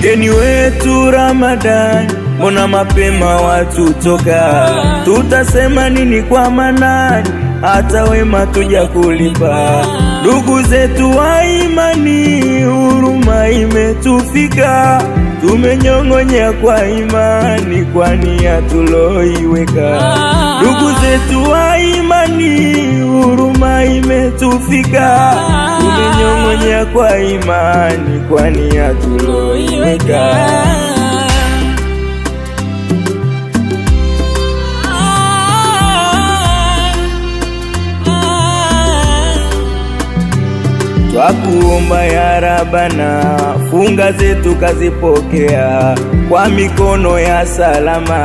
Mgeni wetu Ramadhani, mbona mapema watu toka? Tutasema nini kwa Manani, hata wema tuja kulipa? Ndugu zetu wa imani, huruma imetufika. Tumenyong'onyea kwa imani, kwa nia tuloiweka. Ndugu zetu wa imani, huruma imetufika. Tumenyong'onyea kwa imani, kwa nia tuloiweka. Twakuomba ya Rabbana, funga zetu kazipokea, kwa mikono ya salama,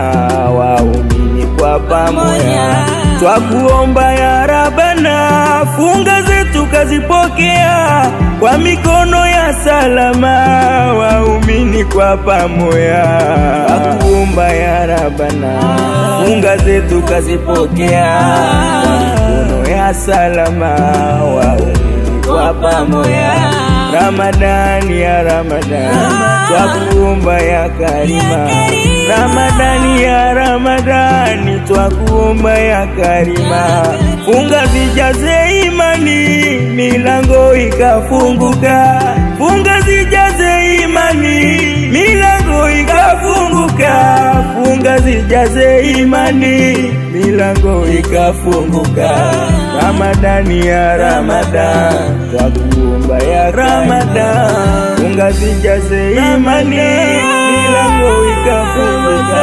waumini kwa pamoja. Twakuomba ya Rabbana, funga zetu kazipokea, kwa mikono ya salama, waumini kwa pamoja. Twakuomba ya Rabbana, funga zetu kazipokea, kwa mikono ya salama, waumini kwa pamoja. Ramadhani ya Ramadhani, twakuomba ya Karima. Ramadhani ya Ramadhani, twakuomba ya Karima. Funga zijaze imani, milango ikafunguka. Funga zijaze imani, milango ikafunguka. Funga zijaze imani, milango ikafunguka. Ramadhani ya Ramadhani, twakuomba ya Ramadhani. Funga zijaze imani, milango ikafunguka.